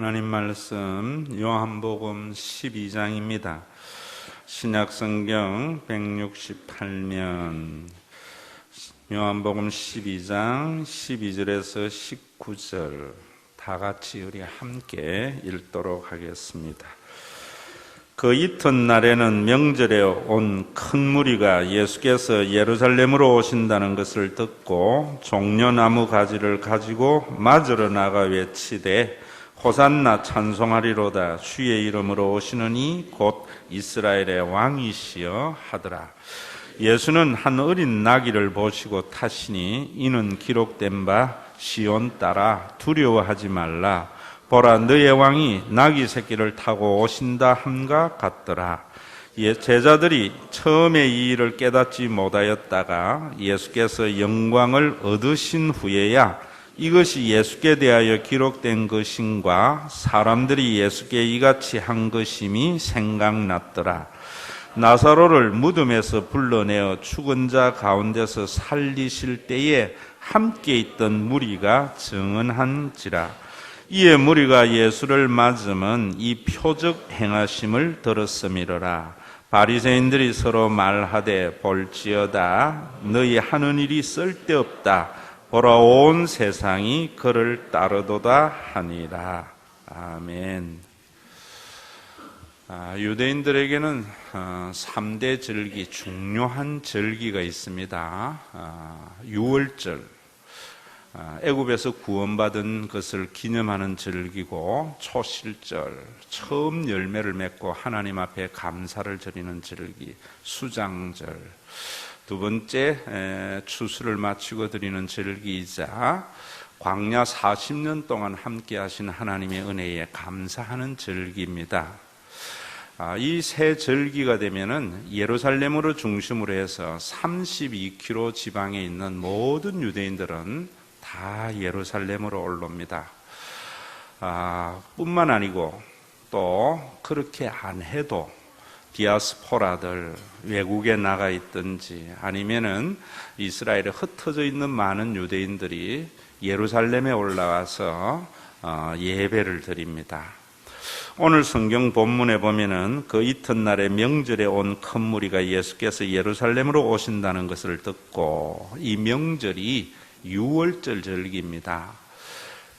하나님 말씀 요한복음 12장입니다. 신약성경 168면 요한복음 12장 12절에서 19절 다 같이 우리 함께 읽도록 하겠습니다. 그 이튿날에는 명절에 온 큰 무리가 예수께서 예루살렘으로 오신다는 것을 듣고 종려나무 가지를 가지고 맞으러 나가 외치되 호산나 찬송하리로다 주의 이름으로 오시는 이 곧 이스라엘의 왕이시여 하더라. 예수는 한 어린 나귀를 보시고 타시니 이는 기록된 바 시온 딸아 두려워하지 말라 보라 너의 왕이 나귀 새끼를 타고 오신다 함과 같더라. 제자들이 처음에 이 일을 깨닫지 못하였다가 예수께서 영광을 얻으신 후에야 이것이 예수께 대하여 기록된 것인가 사람들이 예수께 이같이 한 것임이 생각났더라. 나사로를 무덤에서 불러내어 죽은 자 가운데서 살리실 때에 함께 있던 무리가 증언한지라. 이에 무리가 예수를 맞으면 이 표적 행하심을 들었음이로라. 바리새인들이 서로 말하되 볼지어다 너희 하는 일이 쓸데없다 보라 온 세상이 그를 따르도다 하니라. 아멘. 유대인들에게는 3대 절기, 중요한 절기가 있습니다. 유월절, 애굽에서 구원받은 것을 기념하는 절기고, 초실절, 처음 열매를 맺고 하나님 앞에 감사를 드리는 절기, 수장절, 두 번째 추수를 마치고 드리는 절기이자 광야 40년 동안 함께 하신 하나님의 은혜에 감사하는 절기입니다. 이 세 절기가 되면은 예루살렘으로 중심으로 해서 32km 지방에 있는 모든 유대인들은 다 예루살렘으로 올라옵니다. 뿐만 아니고 또 그렇게 안 해도 디아스포라들 외국에 나가 있든지 아니면은 이스라엘에 흩어져 있는 많은 유대인들이 예루살렘에 올라와서 예배를 드립니다. 오늘 성경 본문에 보면은 그 이튿날에 명절에 온 큰 무리가 예수께서 예루살렘으로 오신다는 것을 듣고, 이 명절이 유월절 절기입니다.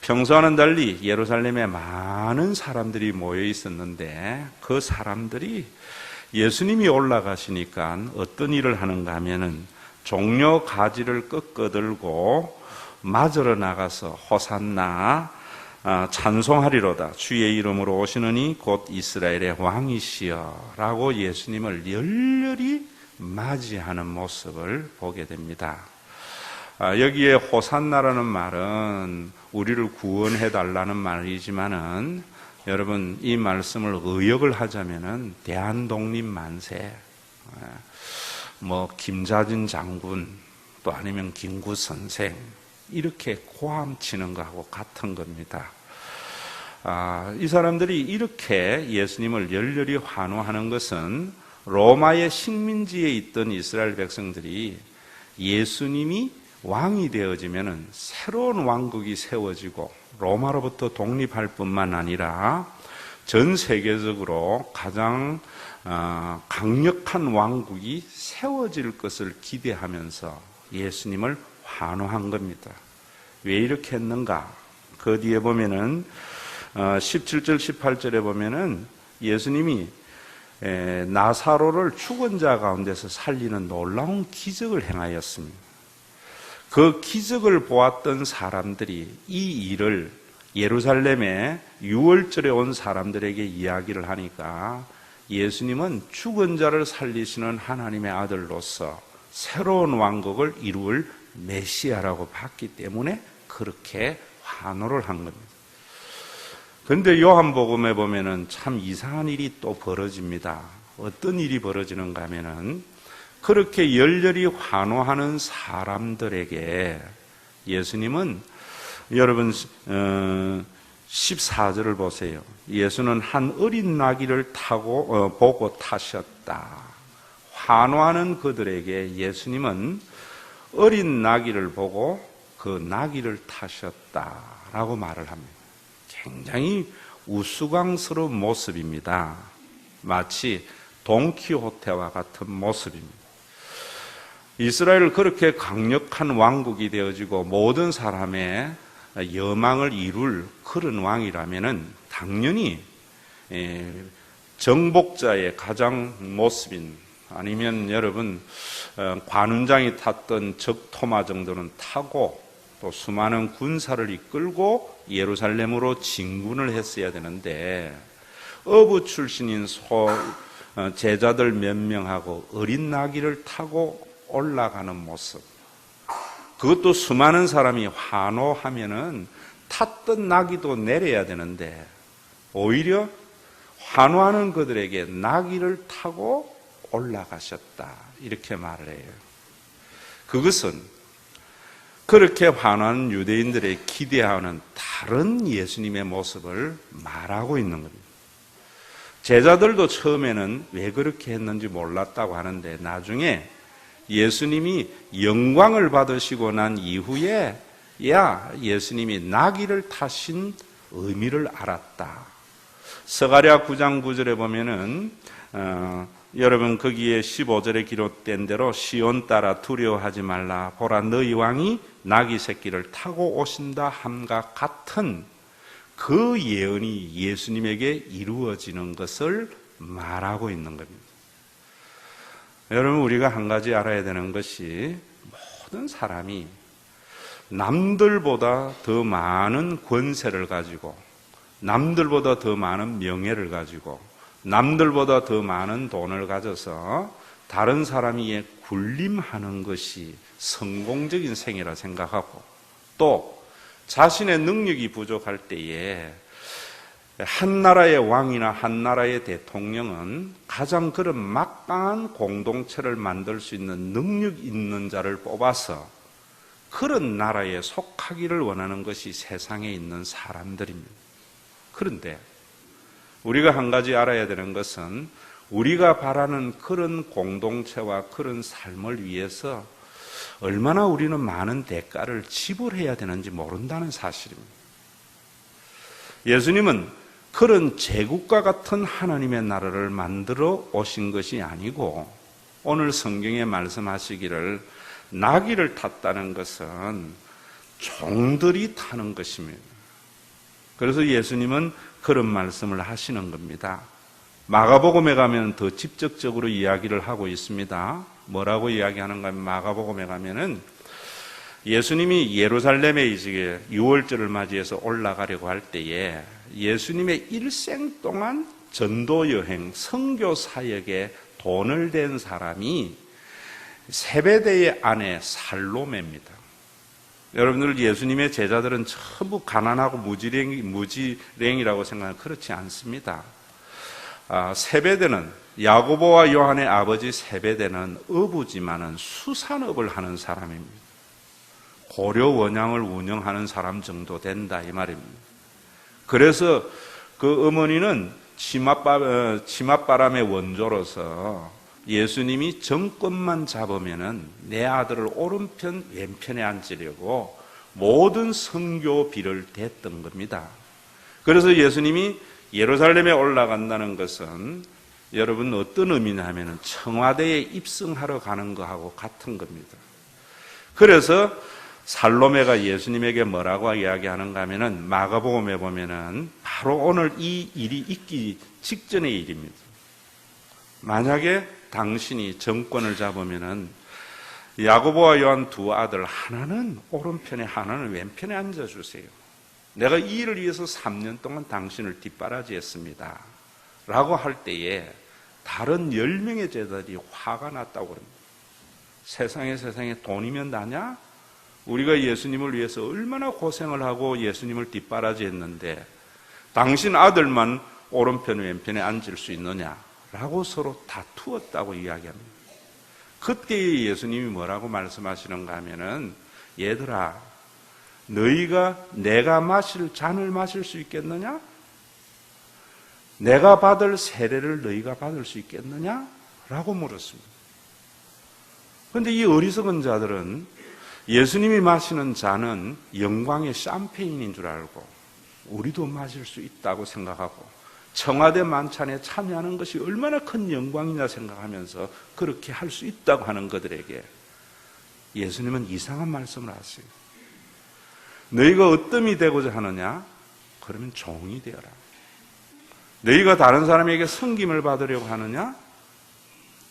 평소와는 달리 예루살렘에 많은 사람들이 모여 있었는데 그 사람들이 예수님이 올라가시니까 어떤 일을 하는가 하면은 종려 가지를 꺾어들고 맞으러 나가서 호산나 찬송하리로다 주의 이름으로 오시느니 곧 이스라엘의 왕이시여 라고 예수님을 열렬히 맞이하는 모습을 보게 됩니다. 여기에 호산나라는 말은 우리를 구원해 달라는 말이지만은 여러분 이 말씀을 의역을 하자면은 대한독립 만세, 김자진 장군 또 아니면 김구 선생 이렇게 고함치는 것하고 같은 겁니다. 이 사람들이 이렇게 예수님을 열렬히 환호하는 것은 로마의 식민지에 있던 이스라엘 백성들이 예수님이 왕이 되어지면은 새로운 왕국이 세워지고 로마로부터 독립할 뿐만 아니라 전 세계적으로 가장 강력한 왕국이 세워질 것을 기대하면서 예수님을 환호한 겁니다. 왜 이렇게 했는가? 그 뒤에 보면은 17절 18절에 보면은 예수님이 나사로를 죽은 자 가운데서 살리는 놀라운 기적을 행하였습니다. 그 기적을 보았던 사람들이 이 일을 예루살렘에 유월절에 온 사람들에게 이야기를 하니까 예수님은 죽은 자를 살리시는 하나님의 아들로서 새로운 왕국을 이룰 메시아라고 봤기 때문에 그렇게 환호를 한 겁니다. 그런데 요한복음에 보면은 참 이상한 일이 또 벌어집니다. 어떤 일이 벌어지는가 하면은 그렇게 열렬히 환호하는 사람들에게 예수님은 여러분 14절을 보세요. 예수는 한 어린 나귀를 보고 타셨다. 환호하는 그들에게 예수님은 어린 나귀를 보고 그 나귀를 타셨다라고 말을 합니다. 굉장히 우스꽝스러운 모습입니다. 마치 돈키호테와 같은 모습입니다. 이스라엘을 그렇게 강력한 왕국이 되어지고 모든 사람의 여망을 이룰 그런 왕이라면은 당연히 정복자의 가장 모습인, 아니면 여러분 관운장이 탔던 적토마 정도는 타고 또 수많은 군사를 이끌고 예루살렘으로 진군을 했어야 되는데, 어부 출신인 제자들 몇 명하고 어린 나귀를 타고 올라가는 모습, 그것도 수많은 사람이 환호하면은 탔던 나귀도 내려야 되는데 오히려 환호하는 그들에게 나귀를 타고 올라가셨다, 이렇게 말을 해요. 그것은 그렇게 환호하는 유대인들의 기대하는 다른 예수님의 모습을 말하고 있는 겁니다. 제자들도 처음에는 왜 그렇게 했는지 몰랐다고 하는데 나중에 예수님이 영광을 받으시고 난 이후에 예수님이 나귀를 타신 의미를 알았다. 스가랴 9장 9절에 보면은 여러분 거기에 15절에 기록된 대로 시온 따라 두려워하지 말라, 보라 너희 왕이 나귀 새끼를 타고 오신다 함과 같은 그 예언이 예수님에게 이루어지는 것을 말하고 있는 겁니다. 여러분, 우리가 한 가지 알아야 되는 것이, 모든 사람이 남들보다 더 많은 권세를 가지고, 남들보다 더 많은 명예를 가지고, 남들보다 더 많은 돈을 가져서 다른 사람이 군림하는 것이 성공적인 생이라 생각하고, 또 자신의 능력이 부족할 때에 한 나라의 왕이나 한 나라의 대통령은 가장 그런 막강한 공동체를 만들 수 있는 능력 있는 자를 뽑아서 그런 나라에 속하기를 원하는 것이 세상에 있는 사람들입니다. 그런데 우리가 한 가지 알아야 되는 것은, 우리가 바라는 그런 공동체와 그런 삶을 위해서 얼마나 우리는 많은 대가를 지불해야 되는지 모른다는 사실입니다. 예수님은 그런 제국과 같은 하나님의 나라를 만들어 오신 것이 아니고, 오늘 성경에 말씀하시기를 나귀를 탔다는 것은 종들이 타는 것입니다. 그래서 예수님은 그런 말씀을 하시는 겁니다. 마가복음에 가면 더 직접적으로 이야기를 하고 있습니다. 뭐라고 이야기하는가 하면, 마가복음에 가면은 예수님이 예루살렘에 이제 유월절을 맞이해서 올라가려고 할 때에 예수님의 일생 동안 전도 여행, 선교 사역에 돈을 댄 사람이 세베대의 아내 살로메입니다. 여러분들, 예수님의 제자들은 전부 가난하고 무지랭이라고 생각하면 그렇지 않습니다. 세베대는, 야고보와 요한의 아버지 세베대는 어부지만은 수산업을 하는 사람입니다. 고려 원양을 운영하는 사람 정도 된다, 이 말입니다. 그래서 그 어머니는 치맛바람의 원조로서 예수님이 정권만 잡으면은 내 아들을 오른편 왼편에 앉으려고 모든 선교비를 댔던 겁니다. 그래서 예수님이 예루살렘에 올라간다는 것은 여러분 어떤 의미냐 하면은 청와대에 입성하러 가는 것하고 같은 겁니다. 그래서 살로메가 예수님에게 뭐라고 이야기하는가 하면은, 마가복음에 보면은 바로 오늘 이 일이 있기 직전의 일입니다. 만약에 당신이 정권을 잡으면은 야고보와 요한 두 아들, 하나는 오른편에 하나는 왼편에 앉아주세요. 내가 이 일을 위해서 3년 동안 당신을 뒷바라지했습니다 라고 할 때에 다른 10명의 제자들이 화가 났다고 그럽니다. 세상에 돈이면 다냐? 우리가 예수님을 위해서 얼마나 고생을 하고 예수님을 뒷바라지했는데 당신 아들만 오른편 왼편에 앉을 수 있느냐? 라고 서로 다투었다고 이야기합니다. 그때 예수님이 뭐라고 말씀하시는가 하면은, 얘들아, 너희가 내가 마실 잔을 마실 수 있겠느냐? 내가 받을 세례를 너희가 받을 수 있겠느냐? 라고 물었습니다. 그런데 이 어리석은 자들은 예수님이 마시는 잔은 영광의 샴페인인 줄 알고, 우리도 맞을 수 있다고 생각하고 청와대 만찬에 참여하는 것이 얼마나 큰 영광이냐 생각하면서 그렇게 할 수 있다고 하는 그들에게 예수님은 이상한 말씀을 하세요. 너희가 어뜸이 되고자 하느냐? 그러면 종이 되어라. 너희가 다른 사람에게 섬김을 받으려고 하느냐?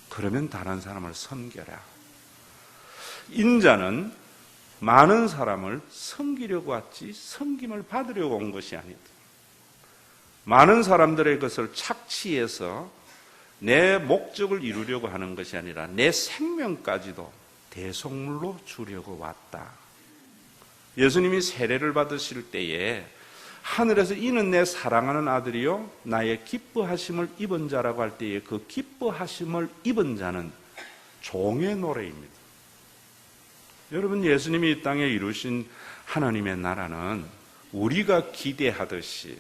그러면 다른 사람을 섬겨라. 인자는 많은 사람을 섬기려고 왔지 섬김을 받으려고 온 것이 아니다. 많은 사람들의 것을 착취해서 내 목적을 이루려고 하는 것이 아니라 내 생명까지도 대속물로 주려고 왔다. 예수님이 세례를 받으실 때에 하늘에서 이는 내 사랑하는 아들이요 나의 기뻐하심을 입은 자라고 할 때에 그 기뻐하심을 입은 자는 종의 노래입니다. 여러분, 예수님이 이 땅에 이루신 하나님의 나라는 우리가 기대하듯이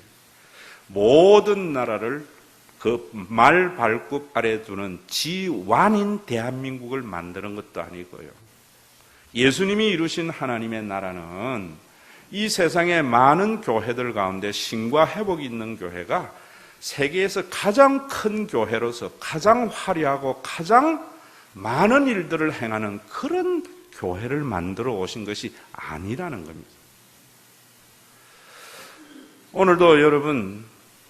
모든 나라를 그 말 발굽 아래 두는 지완인 대한민국을 만드는 것도 아니고요. 예수님이 이루신 하나님의 나라는 이 세상의 많은 교회들 가운데 신과 회복이 있는 교회가 세계에서 가장 큰 교회로서 가장 화려하고 가장 많은 일들을 행하는 그런 교회를 만들어 오신 것이 아니라는 겁니다. 오늘도 여러분,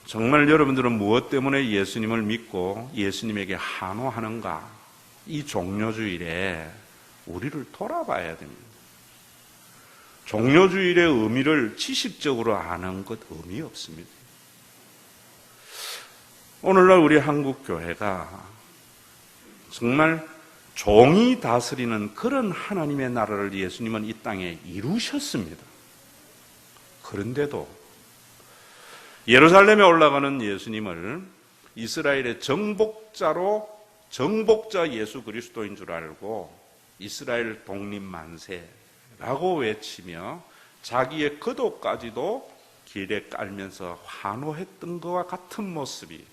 정말 여러분들은 무엇 때문에 예수님을 믿고 예수님에게 환호하는가? 이 종료주일에 우리를 돌아봐야 됩니다. 종료주일의 의미를 지식적으로 아는 것 의미 없습니다. 오늘날 우리 한국교회가 정말 종이 다스리는 그런 하나님의 나라를 예수님은 이 땅에 이루셨습니다. 그런데도 예루살렘에 올라가는 예수님을 이스라엘의 정복자 예수 그리스도인 줄 알고 이스라엘 독립 만세라고 외치며 자기의 겉옷까지도 길에 깔면서 환호했던 것과 같은 모습이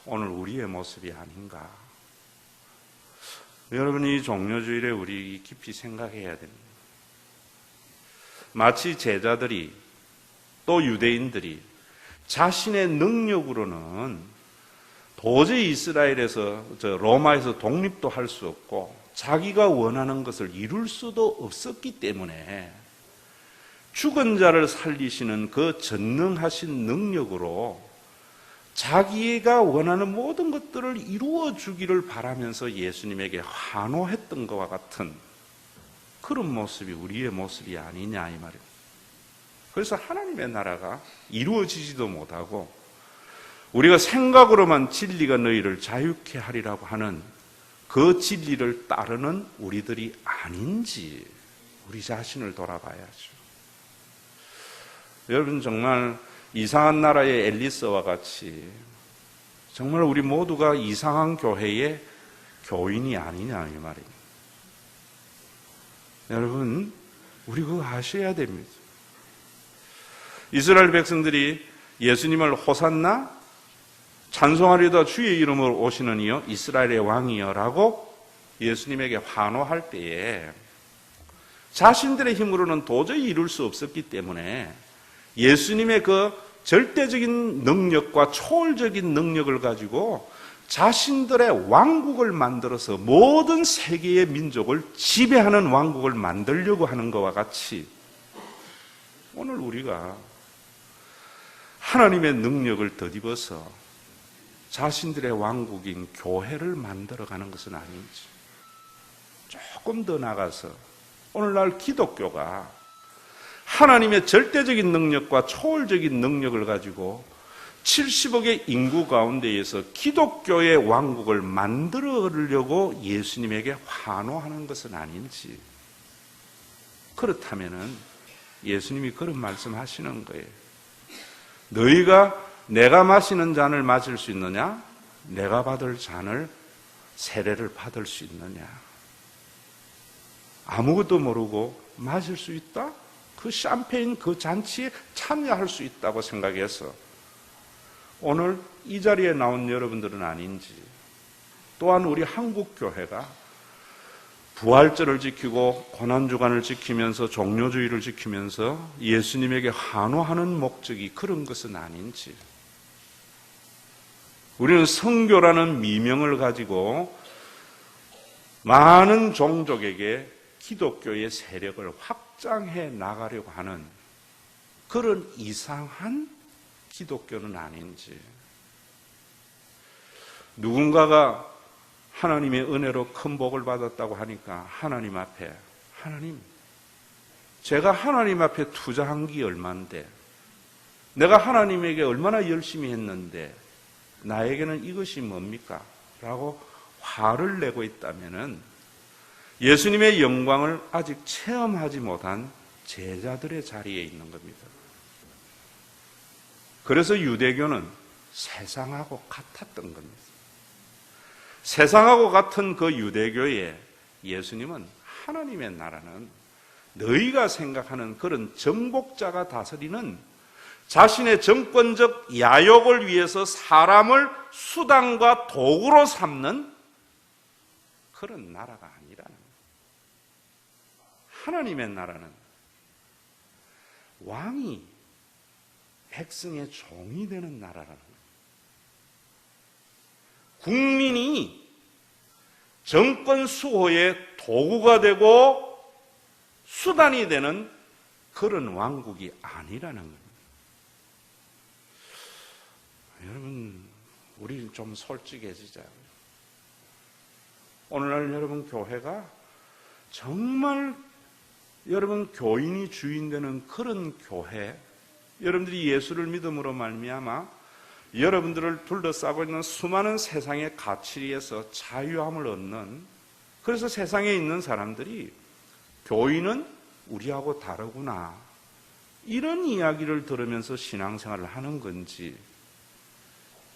오늘 우리의 모습이 아닌가. 여러분, 이 종료주일에 우리 깊이 생각해야 됩니다. 마치 제자들이 또 유대인들이 자신의 능력으로는 도저히 이스라엘에서 로마에서 독립도 할 수 없고 자기가 원하는 것을 이룰 수도 없었기 때문에 죽은 자를 살리시는 그 전능하신 능력으로 자기가 원하는 모든 것들을 이루어 주기를 바라면서 예수님에게 환호했던 것과 같은 그런 모습이 우리의 모습이 아니냐 이 말이에요. 그래서 하나님의 나라가 이루어지지도 못하고 우리가 생각으로만 진리가 너희를 자유케 하리라고 하는 그 진리를 따르는 우리들이 아닌지 우리 자신을 돌아봐야죠. 여러분, 정말 이상한 나라의 앨리스와 같이 정말 우리 모두가 이상한 교회의 교인이 아니냐 이 말입니다. 여러분, 우리 그거 아셔야 됩니다. 이스라엘 백성들이 예수님을 호산나 찬송하리다 주의 이름으로 오시는 이여 이스라엘의 왕이여 라고 예수님에게 환호할 때에 자신들의 힘으로는 도저히 이룰 수 없었기 때문에 예수님의 그 절대적인 능력과 초월적인 능력을 가지고 자신들의 왕국을 만들어서 모든 세계의 민족을 지배하는 왕국을 만들려고 하는 것과 같이 오늘 우리가 하나님의 능력을 덧입어서 자신들의 왕국인 교회를 만들어가는 것은 아닌지, 조금 더 나가서 오늘날 기독교가 하나님의 절대적인 능력과 초월적인 능력을 가지고 70억의 인구 가운데에서 기독교의 왕국을 만들어려고 예수님에게 환호하는 것은 아닌지. 그렇다면은 예수님이 그런 말씀하시는 거예요. 너희가 내가 마시는 잔을 마실 수 있느냐? 내가 받을 잔을 세례를 받을 수 있느냐? 아무것도 모르고 마실 수 있다? 그 샴페인 그 잔치에 참여할 수 있다고 생각해서 오늘 이 자리에 나온 여러분들은 아닌지, 또한 우리 한국교회가 부활절을 지키고 고난주간을 지키면서 종료주의를 지키면서 예수님에게 환호하는 목적이 그런 것은 아닌지, 우리는 성교라는 미명을 가지고 많은 종족에게 기독교의 세력을 확장해 나가려고 하는 그런 이상한 기독교는 아닌지, 누군가가 하나님의 은혜로 큰 복을 받았다고 하니까 하나님 앞에, 하나님, 제가 하나님 앞에 투자한 게 얼만데, 내가 하나님에게 얼마나 열심히 했는데 나에게는 이것이 뭡니까? 라고 화를 내고 있다면은 예수님의 영광을 아직 체험하지 못한 제자들의 자리에 있는 겁니다. 그래서 유대교는 세상하고 같았던 겁니다. 세상하고 같은 그 유대교에 예수님은 하나님의 나라는 너희가 생각하는 그런 정복자가 다스리는 자신의 정권적 야욕을 위해서 사람을 수단과 도구로 삼는 그런 나라가 아니라는 거예요. 하나님의 나라는 왕이 백성의 종이 되는 나라라는 거예요. 국민이 정권 수호의 도구가 되고 수단이 되는 그런 왕국이 아니라는 거예요. 여러분, 우리 좀 솔직해지자. 오늘날 여러분 교회가 정말 여러분 교인이 주인 되는 그런 교회, 여러분들이 예수를 믿음으로 말미암아 여러분들을 둘러싸고 있는 수많은 세상의 가치에서 자유함을 얻는, 그래서 세상에 있는 사람들이 교인은 우리하고 다르구나, 이런 이야기를 들으면서 신앙생활을 하는 건지,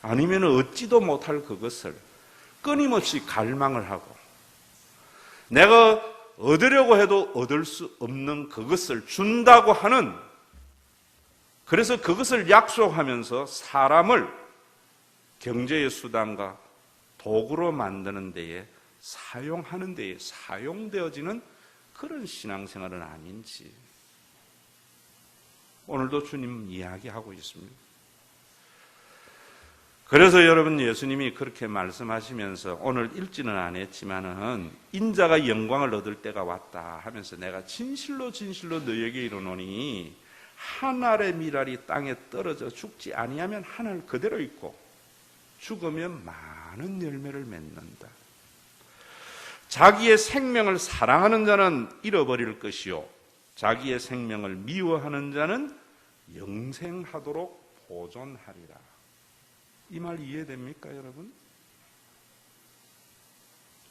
아니면 얻지도 못할 그것을 끊임없이 갈망을 하고 내가 얻으려고 해도 얻을 수 없는 그것을 준다고 하는, 그래서 그것을 약속하면서 사람을 경제의 수단과 도구로 만드는 데에 사용하는 데에 사용되어지는 그런 신앙생활은 아닌지 오늘도 주님 이야기하고 있습니다. 그래서 여러분 예수님이 그렇게 말씀하시면서 오늘 읽지는 않았지만은 인자가 영광을 얻을 때가 왔다 하면서 내가 진실로 진실로 너희에게 이르노니 한 알의 밀알이 땅에 떨어져 죽지 아니하면 한 알 그대로 있고 죽으면 많은 열매를 맺는다. 자기의 생명을 사랑하는 자는 잃어버릴 것이요 자기의 생명을 미워하는 자는 영생하도록 보존하리라. 이 말 이해됩니까, 여러분?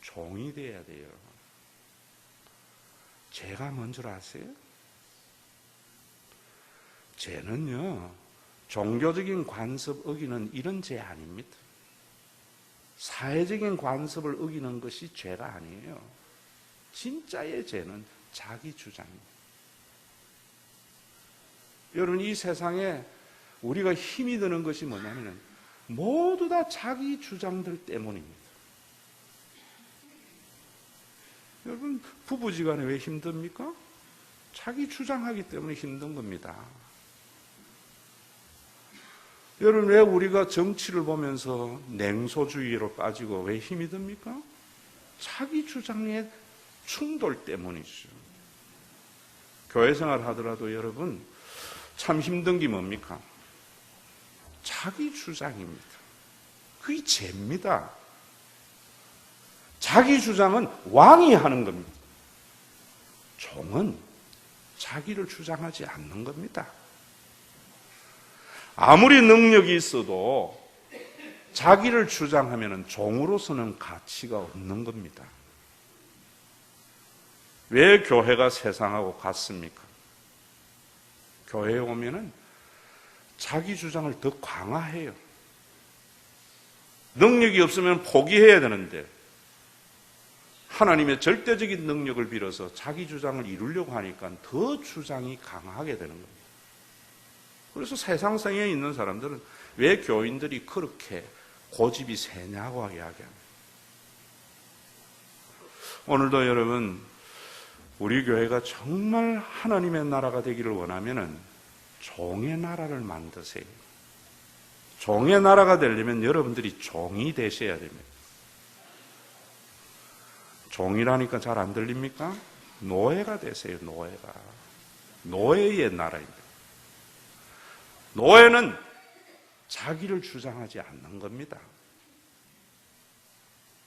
종이 돼야 돼요. 죄가 뭔 줄 아세요? 죄는요, 종교적인 관습 어기는 이런 죄 아닙니다. 사회적인 관습을 어기는 것이 죄가 아니에요. 진짜의 죄는 자기 주장입니다. 여러분, 이 세상에 우리가 힘이 드는 것이 뭐냐면 모두 다 자기 주장들 때문입니다. 여러분, 부부지간에 왜 힘듭니까? 자기 주장하기 때문에 힘든 겁니다. 여러분, 왜 우리가 정치를 보면서 냉소주의로 빠지고 왜 힘이 듭니까? 자기 주장의 충돌 때문이죠. 교회 생활 하더라도 여러분, 참 힘든 게 뭡니까? 자기 주장입니다. 그게 죄입니다. 자기 주장은 왕이 하는 겁니다. 종은 자기를 주장하지 않는 겁니다. 아무리 능력이 있어도 자기를 주장하면 종으로서는 가치가 없는 겁니다. 왜 교회가 세상하고 같습니까? 교회에 오면은 자기 주장을 더 강화해요. 능력이 없으면 포기해야 되는데 하나님의 절대적인 능력을 빌어서 자기 주장을 이루려고 하니까 더 주장이 강하게 되는 겁니다. 그래서 세상성에 있는 사람들은 왜 교인들이 그렇게 고집이 세냐고 이야기합니다. 오늘도 여러분, 우리 교회가 정말 하나님의 나라가 되기를 원하면은 종의 나라를 만드세요. 종의 나라가 되려면 여러분들이 종이 되셔야 됩니다. 종이라니까 잘 안 들립니까? 노예가 되세요, 노예가. 노예의 나라입니다. 노예는 자기를 주장하지 않는 겁니다.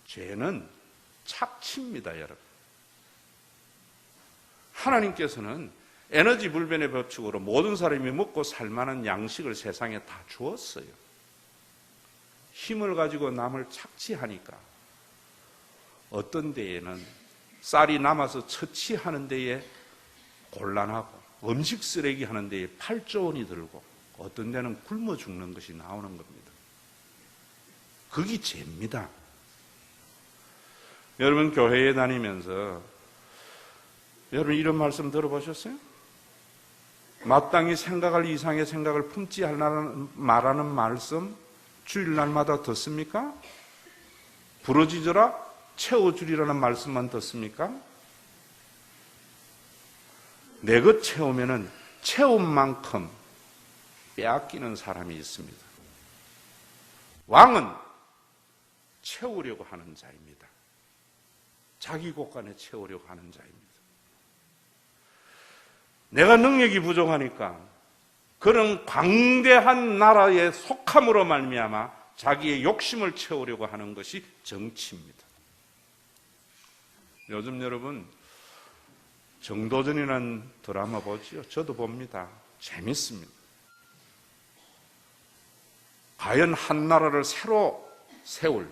죄는 착취입니다, 여러분. 하나님께서는 에너지 불변의 법칙으로 모든 사람이 먹고 살만한 양식을 세상에 다 주었어요. 힘을 가지고 남을 착취하니까 어떤 데에는 쌀이 남아서 처치하는 데에 곤란하고 음식 쓰레기 하는 데에 8조 원이 들고 어떤 데는 굶어 죽는 것이 나오는 겁니다. 그게 죄입니다. 여러분, 교회에 다니면서 여러분 이런 말씀 들어보셨어요? 마땅히 생각할 이상의 생각을 품지 말라는 말씀 주일날마다 듣습니까? 부러지더라 채워주리라는 말씀만 듣습니까? 내 것 채우면은 채운 만큼 빼앗기는 사람이 있습니다. 왕은 채우려고 하는 자입니다. 자기 곳간에 채우려고 하는 자입니다. 내가 능력이 부족하니까 그런 광대한 나라에 속함으로 말미암아 자기의 욕심을 채우려고 하는 것이 정치입니다. 요즘 여러분 정도전이라는 드라마 보지요? 저도 봅니다. 재밌습니다. 과연 한 나라를 새로 세울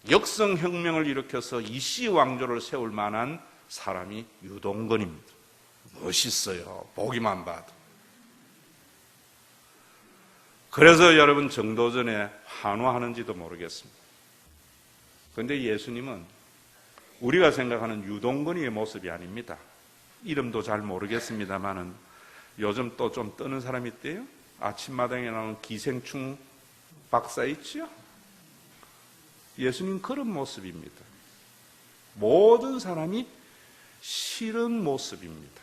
역성혁명을 일으켜서 이씨 왕조를 세울 만한 사람이 유동건입니다. 멋있어요. 보기만 봐도. 그래서 여러분 정도전에 환호하는지도 모르겠습니다. 그런데 예수님은 우리가 생각하는 유동건이의 모습이 아닙니다. 이름도 잘 모르겠습니다만은 요즘 또 좀 뜨는 사람이 있대요. 아침마당에 나오는 기생충 박사 있죠? 예수님 그런 모습입니다. 모든 사람이 싫은 모습입니다.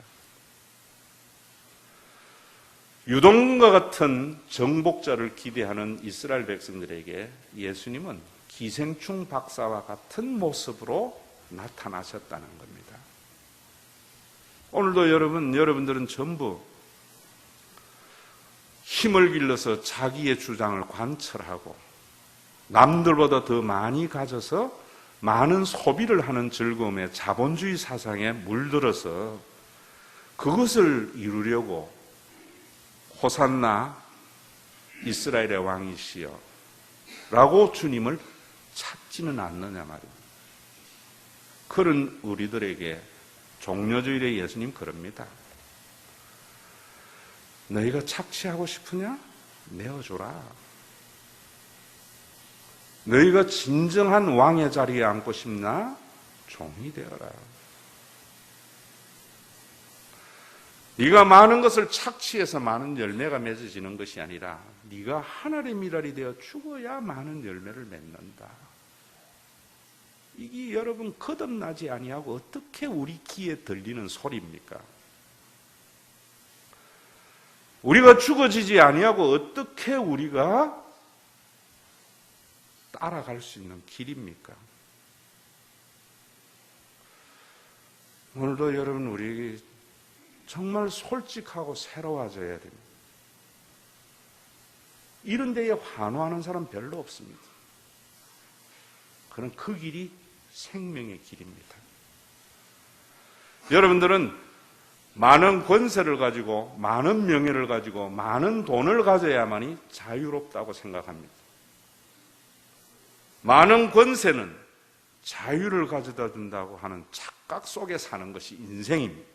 유동과 같은 정복자를 기대하는 이스라엘 백성들에게 예수님은 기생충 박사와 같은 모습으로 나타나셨다는 겁니다. 오늘도 여러분들은 전부 힘을 길러서 자기의 주장을 관철하고 남들보다 더 많이 가져서 많은 소비를 하는 즐거움에 자본주의 사상에 물들어서 그것을 이루려고 호산나 이스라엘의 왕이시여 라고 주님을 찾지는 않느냐 말입니다. 그런 우리들에게 종려주일의 예수님 그럽니다. 너희가 착취하고 싶으냐? 내어줘라. 너희가 진정한 왕의 자리에 앉고 싶나? 종이 되어라. 네가 많은 것을 착취해서 많은 열매가 맺어지는 것이 아니라 네가 하늘의 미랄이 되어 죽어야 많은 열매를 맺는다. 이게 여러분 거듭나지 아니하고 어떻게 우리 귀에 들리는 소리입니까? 우리가 죽어지지 아니하고 어떻게 우리가 따라갈 수 있는 길입니까? 오늘도 여러분 우리 정말 솔직하고 새로워져야 됩니다. 이런 데에 환호하는 사람 별로 없습니다. 그런 그 길이 생명의 길입니다. 여러분들은 많은 권세를 가지고 많은 명예를 가지고 많은 돈을 가져야만이 자유롭다고 생각합니다. 많은 권세는 자유를 가져다 준다고 하는 착각 속에 사는 것이 인생입니다.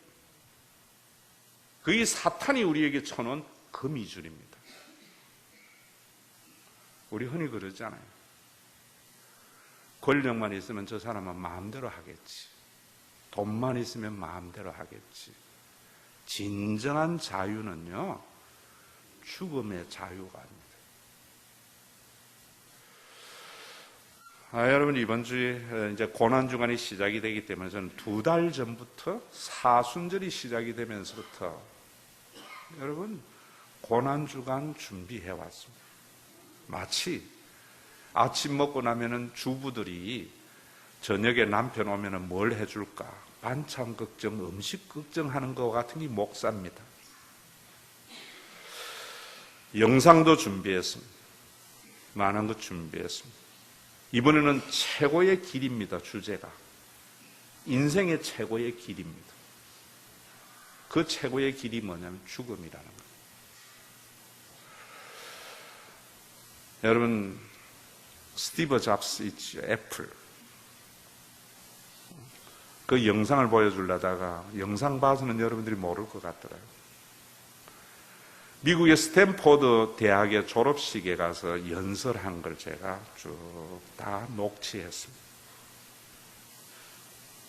그게 사탄이 우리에게 쳐놓은 거미줄입니다. 우리 흔히 그러잖아요. 권력만 있으면 저 사람은 마음대로 하겠지. 돈만 있으면 마음대로 하겠지. 진정한 자유는요, 죽음의 자유가 아닙니다. 여러분, 이번 주에 이제 고난주간이 시작이 되기 때문에 저는 2달 전부터 사순절이 시작이 되면서부터 여러분 고난주간 준비해 왔습니다. 마치 아침 먹고 나면은 주부들이 저녁에 남편 오면은 뭘 해줄까 반찬 걱정, 음식 걱정하는 것 같은 게 목사입니다. 영상도 준비했습니다. 많은 것 준비했습니다. 이번에는 최고의 길입니다. 주제가 인생의 최고의 길입니다. 그 최고의 길이 뭐냐면 죽음이라는 거예요. 여러분, 스티브 잡스 있죠, 애플. 그 영상을 보여주려다가 영상 봐서는 여러분들이 모를 것 같더라고요. 미국의 스탠포드 대학의 졸업식에 가서 연설한 걸 제가 쭉 다 녹취했습니다.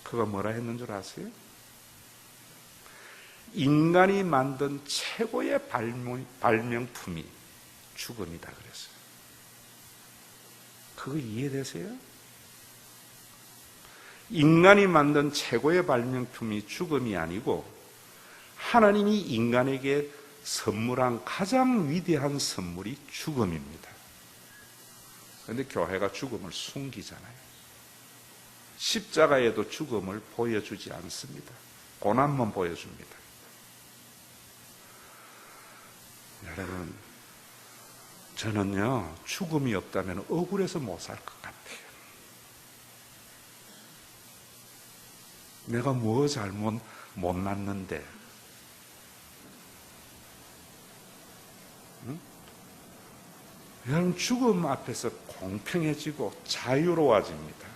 그가 뭐라 했는 줄 아세요? 인간이 만든 최고의 발명품이 죽음이다 그랬어요. 그거 이해되세요? 인간이 만든 최고의 발명품이 죽음이 아니고 하나님이 인간에게 선물한 가장 위대한 선물이 죽음입니다. 그런데 교회가 죽음을 숨기잖아요. 십자가에도 죽음을 보여주지 않습니다. 고난만 보여줍니다. 여러분, 저는요 죽음이 없다면 억울해서 못 살 것 같아요. 내가 뭐 잘못 못났는데, 응? 여러분, 죽음 앞에서 공평해지고 자유로워집니다.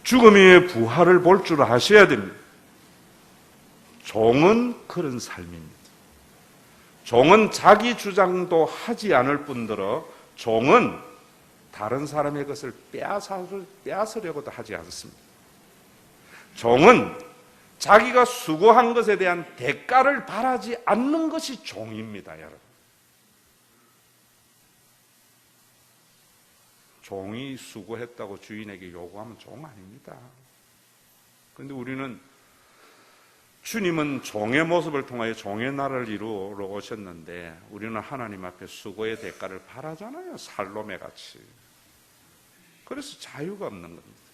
죽음의 부활을 볼 줄 아셔야 됩니다. 종은 그런 삶입니다. 종은 자기 주장도 하지 않을 뿐더러 종은 다른 사람의 것을 빼앗으려고도 하지 않습니다. 종은 자기가 수고한 것에 대한 대가를 바라지 않는 것이 종입니다, 여러분. 종이 수고했다고 주인에게 요구하면 종 아닙니다. 그런데 우리는 주님은 종의 모습을 통하여 종의 나라를 이루러 오셨는데 우리는 하나님 앞에 수고의 대가를 바라잖아요. 살로메 같이. 그래서 자유가 없는 겁니다.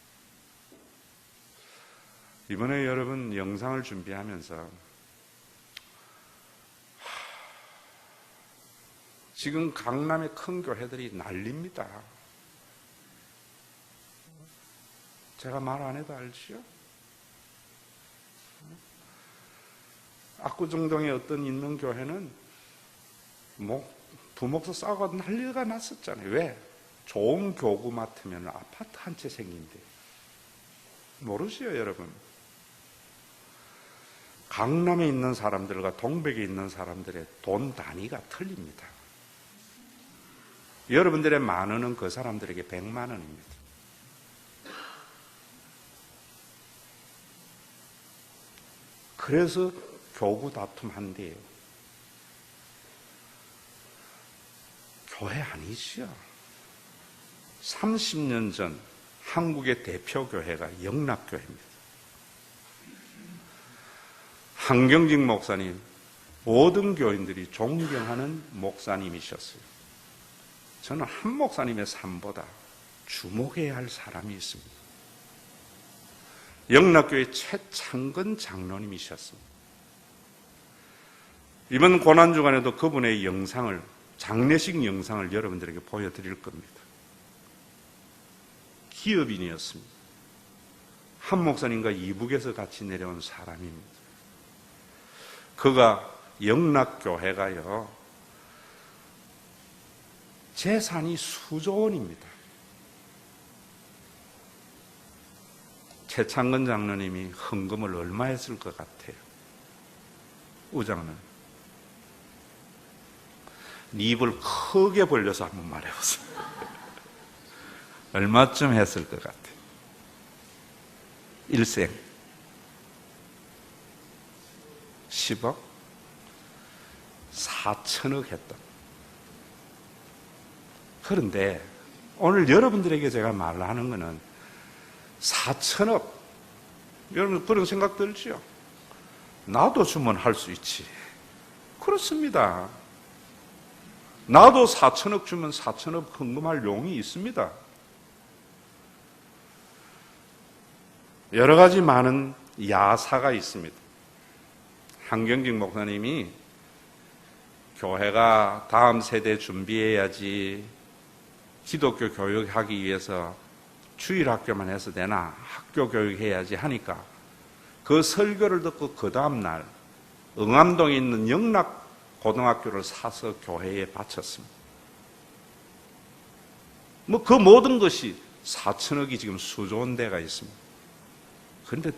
이번에 여러분 영상을 준비하면서 지금 강남의 큰 교회들이 난립니다. 제가 말 안 해도 알지요? 압구정동에 어떤 있는 교회는 부목사 싸우고 난리가 났었잖아요. 왜? 좋은 교구 맡으면 아파트 한 채 생긴대. 모르시요, 여러분? 강남에 있는 사람들과 동백에 있는 사람들의 돈 단위가 틀립니다. 여러분들의 만 원은 그 사람들에게 100만 원입니다. 그래서 교구 다툼 한대요. 교회 아니죠. 30년 전 한국의 대표 교회가 영락교회입니다. 한경직 목사님, 모든 교인들이 존경하는 목사님이셨어요. 저는 한 목사님의 삶보다 주목해야 할 사람이 있습니다. 영락교회 최창근 장로님이셨습니다. 이번 고난주간에도 그분의 영상을, 장례식 영상을 여러분들에게 보여드릴 겁니다. 기업인이었습니다. 한 목사님과 이북에서 같이 내려온 사람입니다. 그가 영락교회가요, 재산이 수조 원입니다. 최창근 장로님이 헌금을 얼마 했을 것 같아요? 우장은 입을 크게 벌려서 한번 말해보세요. 얼마쯤 했을 것 같아요? 일생 10억? 4천억 했다. 그런데 오늘 여러분들에게 제가 말하는 것은 4천억. 여러분 그런 생각 들죠? 나도 주면 할 수 있지. 그렇습니다. 나도 4천억 주면 4천억 헌금할 용이 있습니다. 여러 가지 많은 야사가 있습니다. 한경직 목사님이 교회가 다음 세대 준비해야지, 기독교 교육하기 위해서 주일학교만 해서 되나, 학교 교육해야지 하니까 그 설교를 듣고 그 다음날 응암동에 있는 영락고등학교를 사서 교회에 바쳤습니다. 그 모든 것이 4천억이 지금 수조원 데가 있습니다. 그런데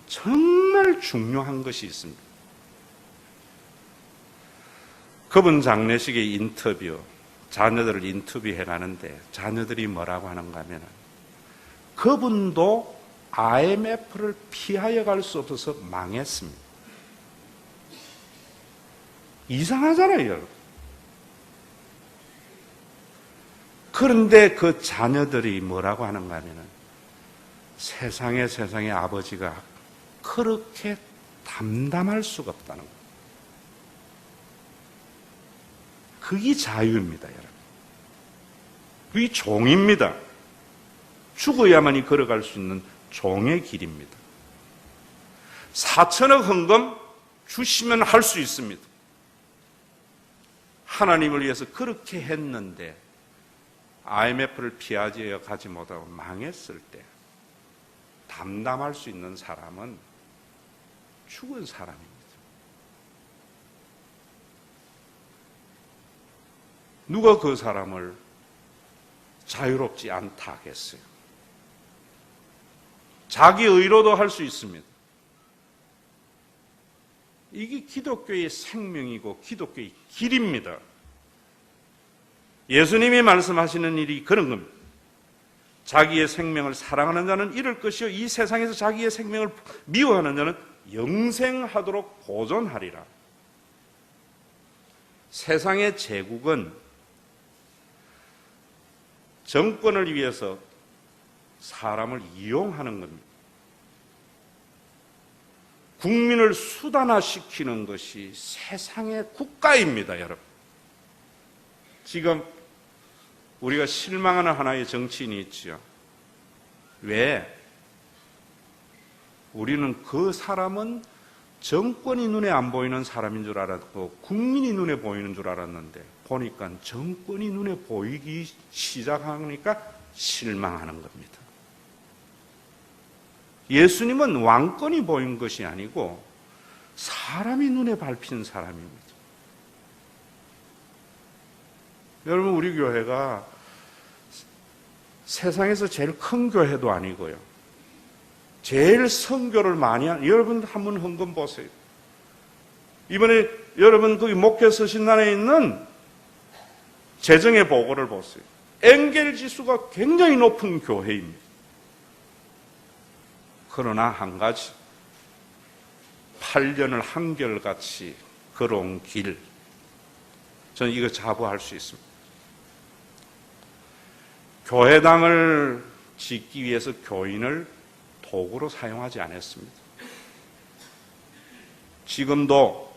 정말 중요한 것이 있습니다. 그분 장례식의 인터뷰, 자녀들을 인터뷰해 가는데 자녀들이 뭐라고 하는가 하면, 그분도 IMF를 피하여 갈 수 없어서 망했습니다. 이상하잖아요, 여러분. 그런데 그 자녀들이 뭐라고 하는가 하면, 세상에 아버지가 그렇게 담담할 수가 없다는 거예요. 그게 자유입니다, 여러분. 그게 종입니다. 죽어야만이 걸어갈 수 있는 종의 길입니다. 4천억 헌금 주시면 할 수 있습니다. 하나님을 위해서 그렇게 했는데 IMF를 피하지 가지 못하고 망했을 때 담담할 수 있는 사람은 죽은 사람입니다. 누가 그 사람을 자유롭지 않다 하겠어요? 자기 의로도 할 수 있습니다. 이게 기독교의 생명이고 기독교의 길입니다. 예수님이 말씀하시는 일이 그런 겁니다. 자기의 생명을 사랑하는 자는 잃을 것이요, 이 세상에서 자기의 생명을 미워하는 자는 영생하도록 보존하리라. 세상의 제국은 정권을 위해서 사람을 이용하는 겁니다. 국민을 수단화시키는 것이 세상의 국가입니다, 여러분. 지금 우리가 실망하는 하나의 정치인이 있죠. 왜? 우리는 그 사람은 정권이 눈에 안 보이는 사람인 줄 알았고 국민이 눈에 보이는 줄 알았는데 보니까 정권이 눈에 보이기 시작하니까 실망하는 겁니다. 예수님은 왕권이 보인 것이 아니고 사람이 눈에 밟힌 사람입니다. 여러분, 우리 교회가 세상에서 제일 큰 교회도 아니고요, 제일 선교를 많이 하는, 여러분 한번 헌금 보세요. 이번에 여러분 거기 목회 서신단에 있는 재정의 보고를 보세요. 엔겔 지수가 굉장히 높은 교회입니다. 그러나 한 가지, 8년을 한결같이 걸어온 길, 저는 이거 자부할 수 있습니다. 교회당을 짓기 위해서 교인을 도구로 사용하지 않았습니다. 지금도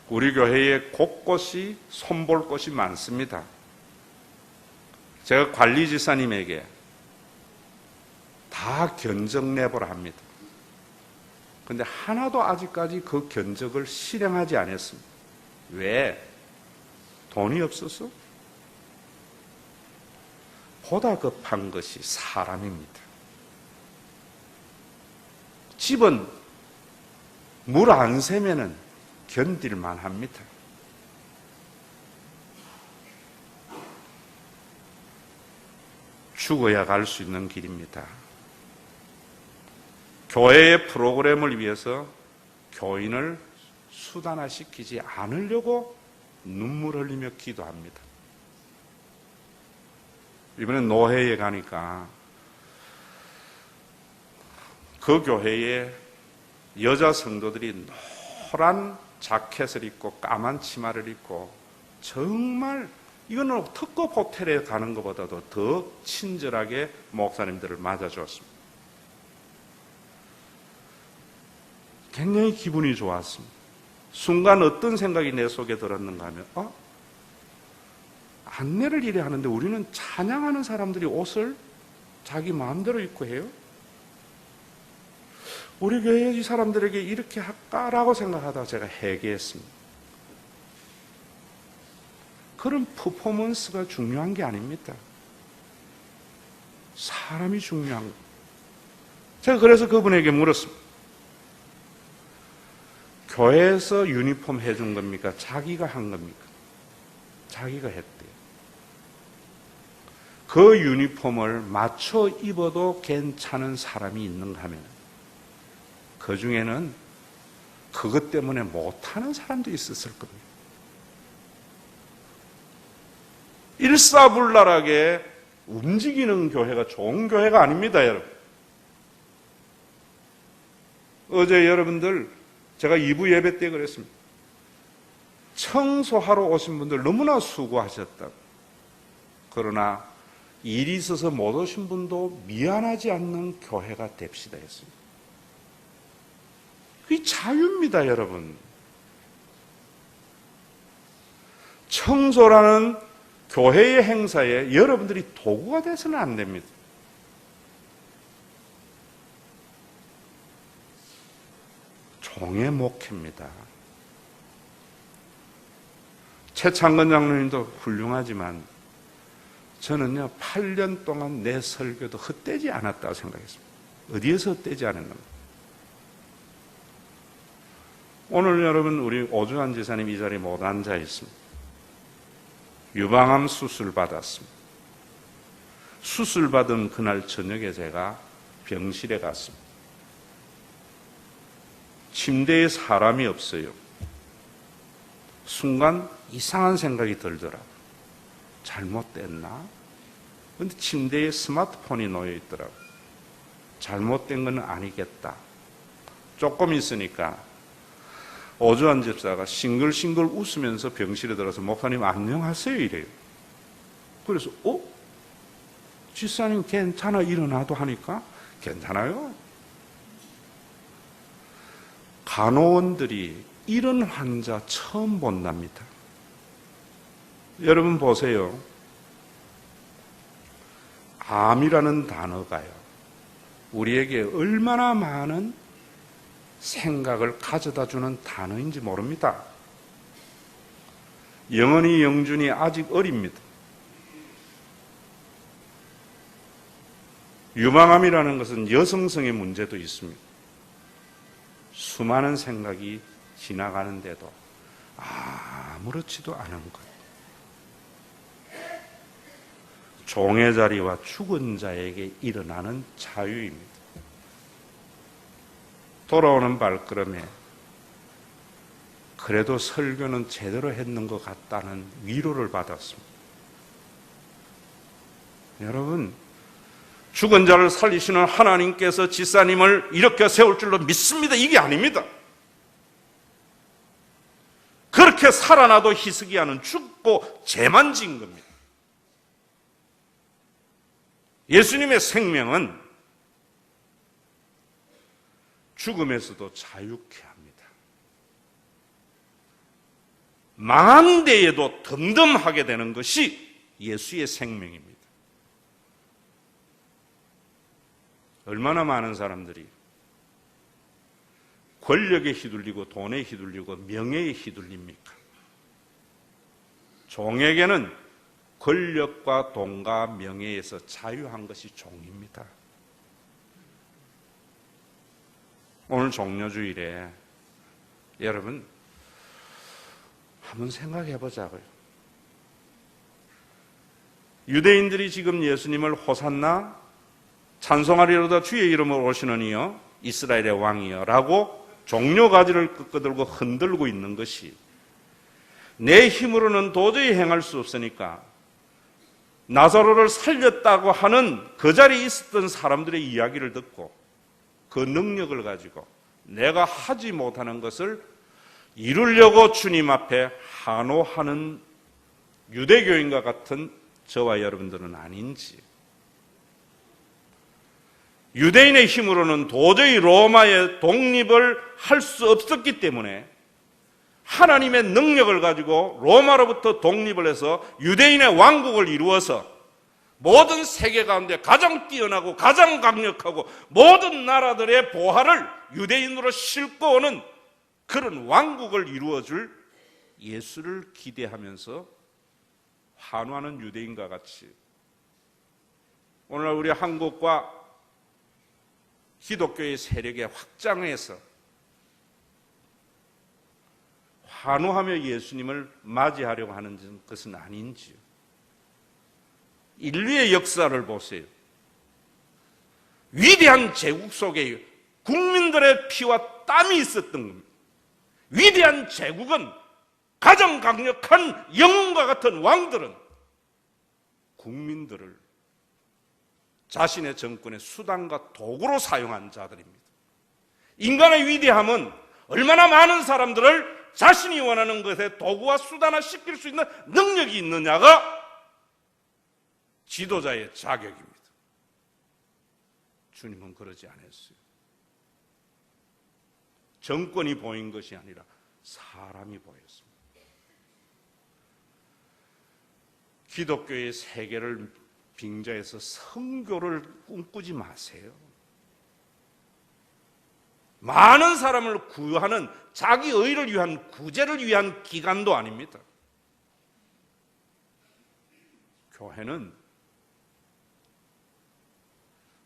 우리 교회에 곳곳이 손볼 곳이 많습니다. 제가 관리지사님에게 다 견적 내보라 합니다. 그런데 하나도 아직까지 그 견적을 실행하지 않았습니다. 왜? 돈이 없어서? 보다 급한 것이 사람입니다. 집은 물 안 새면은 견딜만 합니다. 죽어야 갈 수 있는 길입니다. 교회의 프로그램을 위해서 교인을 수단화시키지 않으려고 눈물 흘리며 기도합니다. 이번에 노회에 가니까 그 교회에 여자 성도들이 노란 자켓을 입고 까만 치마를 입고 정말 이거는 특급 호텔에 가는 것보다도 더 친절하게 목사님들을 맞아주었습니다. 굉장히 기분이 좋았습니다. 순간 어떤 생각이 내 속에 들었는가 하면 안내를 이래 하는데 우리는 찬양하는 사람들이 옷을 자기 마음대로 입고 해요? 우리 교회 이 사람들에게 이렇게 할까라고 생각하다가 제가 회개했습니다. 그런 퍼포먼스가 중요한 게 아닙니다. 사람이 중요한 거예요. 제가 그래서 그분에게 물었습니다. 교회에서 유니폼 해준 겁니까? 자기가 한 겁니까? 자기가 했대요. 그 유니폼을 맞춰 입어도 괜찮은 사람이 있는가 하면 그 중에는 그것 때문에 못하는 사람도 있었을 겁니다. 일사불란하게 움직이는 교회가 좋은 교회가 아닙니다, 여러분. 어제 여러분들 제가 2부 예배 때 그랬습니다. 청소하러 오신 분들 너무나 수고하셨다고. 그러나 일이 있어서 못 오신 분도 미안하지 않는 교회가 됩시다 했습니다. 그게 자유입니다, 여러분. 청소라는 교회의 행사에 여러분들이 도구가 돼서는 안 됩니다. 종의 목회입니다. 최창건 장로님도 훌륭하지만 저는요 8년 동안 내 설교도 헛되지 않았다고 생각했습니다. 어디에서 헛되지 않았는가? 오늘 여러분 우리 오주환 지사님 이 자리에 못 앉아 있습니다. 유방암 수술 받았습니다. 수술 받은 그날 저녁에 제가 병실에 갔습니다. 침대에 사람이 없어요. 순간 이상한 생각이 들더라고요. 잘못됐나? 그런데 침대에 스마트폰이 놓여 있더라고요. 잘못된 건 아니겠다. 조금 있으니까 오주환 집사가 싱글싱글 웃으면서 병실에 들어서 목사님 안녕하세요 이래요. 그래서 집사님 괜찮아 일어나도 하니까 괜찮아요. 간호원들이 이런 환자 처음 본답니다. 여러분 보세요. 암이라는 단어가요. 우리에게 얼마나 많은 생각을 가져다주는 단어인지 모릅니다. 영원히 영준이 아직 어립니다. 유방암이라는 것은 여성성의 문제도 있습니다. 수많은 생각이 지나가는데도 아무렇지도 않은 것. 종의 자리와 죽은 자에게 일어나는 자유입니다. 돌아오는 발걸음에 그래도 설교는 제대로 했는 것 같다는 위로를 받았습니다. 여러분, 죽은 자를 살리시는 하나님께서 지사님을 이렇게 세울 줄로 믿습니다. 이게 아닙니다. 그렇게 살아나도 히스기야는 죽고 죄만 지은 겁니다. 예수님의 생명은 죽음에서도 자유케 합니다. 망한 데에도 덤덤하게 되는 것이 예수의 생명입니다. 얼마나 많은 사람들이 권력에 휘둘리고 돈에 휘둘리고 명예에 휘둘립니까? 종에게는 권력과 돈과 명예에서 자유한 것이 종입니다. 오늘 종료주일에 여러분 한번 생각해 보자고요. 유대인들이 지금 예수님을 호산나 찬송하리로다 주의 이름으로 오시는 이여 이스라엘의 왕이여 라고 종려가지를 끄끄들고 흔들고 있는 것이 내 힘으로는 도저히 행할 수 없으니까 나사로를 살렸다고 하는 그 자리에 있었던 사람들의 이야기를 듣고 그 능력을 가지고 내가 하지 못하는 것을 이루려고 주님 앞에 한호하는 유대교인과 같은 저와 여러분들은 아닌지, 유대인의 힘으로는 도저히 로마의 독립을 할 수 없었기 때문에 하나님의 능력을 가지고 로마로부터 독립을 해서 유대인의 왕국을 이루어서 모든 세계 가운데 가장 뛰어나고 가장 강력하고 모든 나라들의 보화를 유대인으로 싣고 오는 그런 왕국을 이루어줄 예수를 기대하면서 환호하는 유대인과 같이 오늘날 우리 한국과 기독교의 세력의 확장에서 환호하며 예수님을 맞이하려고 하는 것은 아닌지요. 인류의 역사를 보세요. 위대한 제국 속에 국민들의 피와 땀이 있었던 겁니다. 위대한 제국은 가장 강력한 영웅과 같은 왕들은 국민들을 자신의 정권의 수단과 도구로 사용한 자들입니다. 인간의 위대함은 얼마나 많은 사람들을 자신이 원하는 것에 도구와 수단화 시킬 수 있는 능력이 있느냐가 지도자의 자격입니다. 주님은 그러지 않았어요. 정권이 보인 것이 아니라 사람이 보였습니다. 기독교의 세계를 빙자해서 선교를 꿈꾸지 마세요. 많은 사람을 구하는 자기 의를 위한 구제를 위한 기관도 아닙니다. 교회는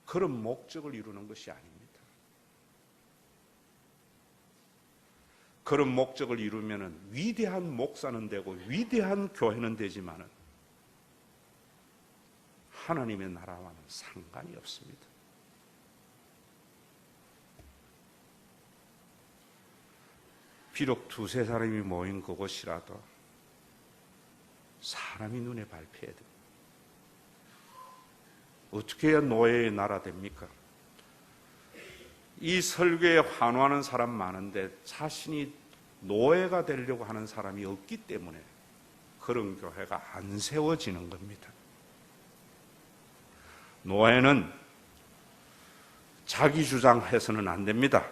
그런 목적을 이루는 것이 아닙니다. 그런 목적을 이루면 위대한 목사는 되고 위대한 교회는 되지만은 하나님의 나라와는 상관이 없습니다. 비록 두세 사람이 모인 그곳이라도 사람이 눈에 밟혀야 됩니다. 어떻게 해야 노예의 나라 됩니까? 이 설교에 환호하는 사람 많은데 자신이 노예가 되려고 하는 사람이 없기 때문에 그런 교회가 안 세워지는 겁니다. 노예는 자기 주장해서는 안 됩니다.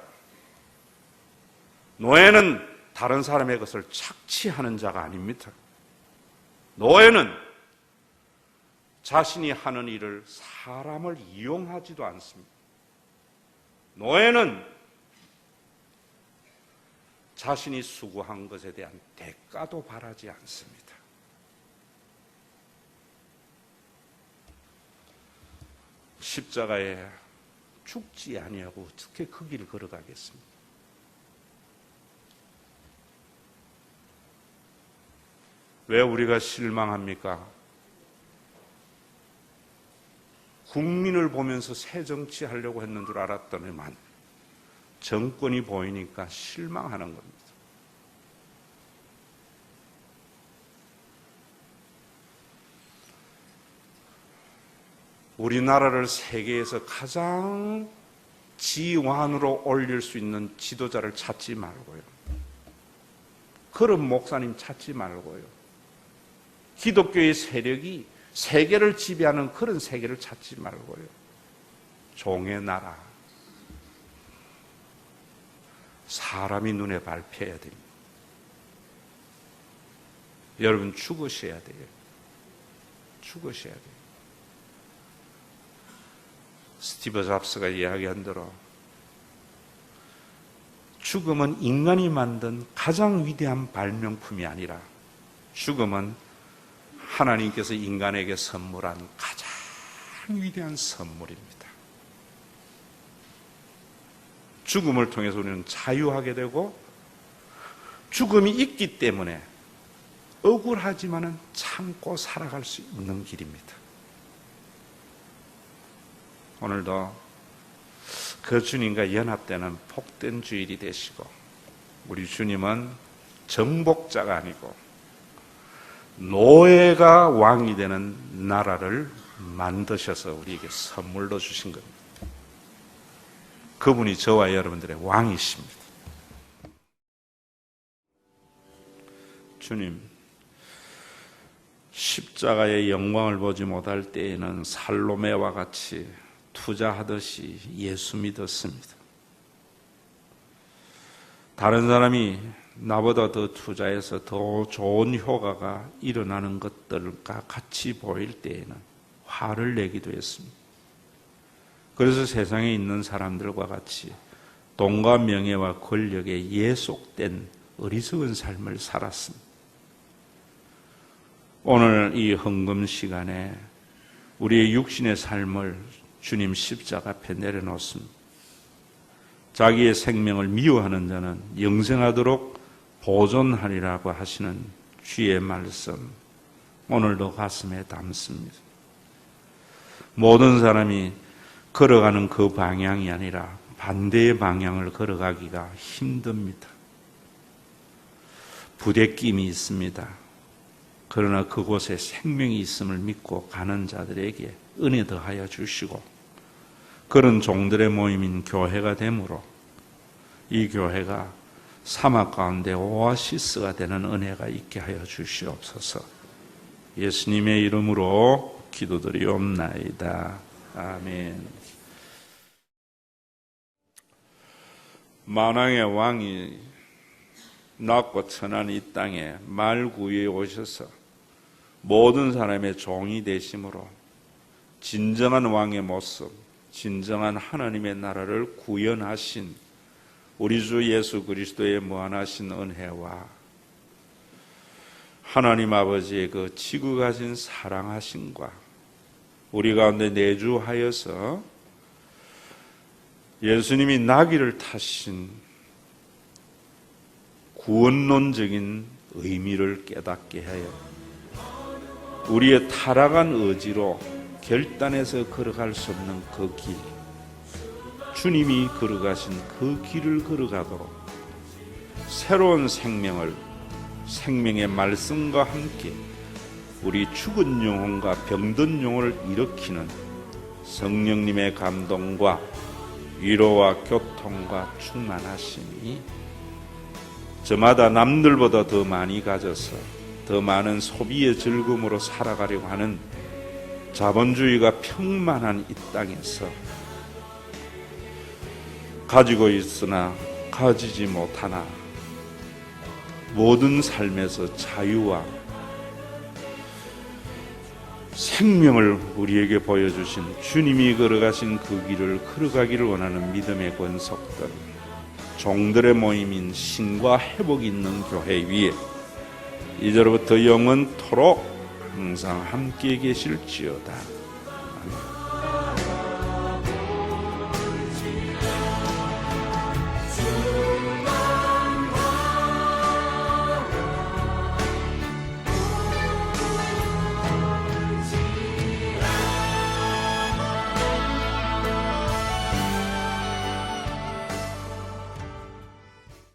노예는 다른 사람의 것을 착취하는 자가 아닙니다. 노예는 자신이 하는 일을 사람을 이용하지도 않습니다. 노예는 자신이 수고한 것에 대한 대가도 바라지 않습니다. 십자가에 죽지 아니하고 어떻게 그 길을 걸어가겠습니까? 왜 우리가 실망합니까? 국민을 보면서 새 정치하려고 했는 줄 알았더니만 정권이 보이니까 실망하는 겁니다. 우리나라를 세계에서 가장 지환으로 올릴 수 있는 지도자를 찾지 말고요. 그런 목사님 찾지 말고요. 기독교의 세력이 세계를 지배하는 그런 세계를 찾지 말고요. 종의 나라, 사람이 눈에 밟혀야 됩니다. 여러분 죽으셔야 돼요. 죽으셔야 돼요. 스티브 잡스가 이야기한 대로 죽음은 인간이 만든 가장 위대한 발명품이 아니라 죽음은 하나님께서 인간에게 선물한 가장 위대한 선물입니다. 죽음을 통해서 우리는 자유하게 되고 죽음이 있기 때문에 억울하지만은 참고 살아갈 수 있는 길입니다. 오늘도 그 주님과 연합되는 복된 주일이 되시고 우리 주님은 정복자가 아니고 노예가 왕이 되는 나라를 만드셔서 우리에게 선물로 주신 겁니다. 그분이 저와 여러분들의 왕이십니다. 주님, 십자가의 영광을 보지 못할 때에는 살로메와 같이 투자하듯이 예수 믿었습니다. 다른 사람이 나보다 더 투자해서 더 좋은 효과가 일어나는 것들과 같이 보일 때에는 화를 내기도 했습니다. 그래서 세상에 있는 사람들과 같이 돈과 명예와 권력에 예속된 어리석은 삶을 살았습니다. 오늘 이 헌금 시간에 우리의 육신의 삶을 주님 십자가 앞에 내려놓습니다. 자기의 생명을 미워하는 자는 영생하도록 보존하리라고 하시는 주의 말씀, 오늘도 가슴에 담습니다. 모든 사람이 걸어가는 그 방향이 아니라 반대의 방향을 걸어가기가 힘듭니다. 부대낌이 있습니다. 그러나 그곳에 생명이 있음을 믿고 가는 자들에게 은혜 더하여 주시고, 그런 종들의 모임인 교회가 되므로 이 교회가 사막 가운데 오아시스가 되는 은혜가 있게 하여 주시옵소서. 예수님의 이름으로 기도드리옵나이다. 아멘. 만왕의 왕이 낮고 천한 이 땅에 말구유에 오셔서 모든 사람의 종이 되심으로 진정한 왕의 모습, 진정한 하나님의 나라를 구현하신 우리 주 예수 그리스도의 무한하신 은혜와 하나님 아버지의 그 지구 가진 사랑하심과 우리 가운데 내주하여서 예수님이 나귀를 타신 구원론적인 의미를 깨닫게 하여 우리의 타락한 의지로 결단해서 걸어갈 수 없는 그 길, 주님이 걸어가신 그 길을 걸어가도록 새로운 생명을, 생명의 말씀과 함께 우리 죽은 영혼과 병든 영혼을 일으키는 성령님의 감동과 위로와 교통과 충만하심이 저마다 남들보다 더 많이 가져서 더 많은 소비의 즐거움으로 살아가려고 하는 자본주의가 평만한 이 땅에서 가지고 있으나 가지지 못하나 모든 삶에서 자유와 생명을 우리에게 보여주신 주님이 걸어가신 그 길을 걸어가기를 원하는 믿음의 권속들, 종들의 모임인 신과 회복이 있는 교회 위에 이제로부터 영원토록 항상 함께 계실지어다. 아멘.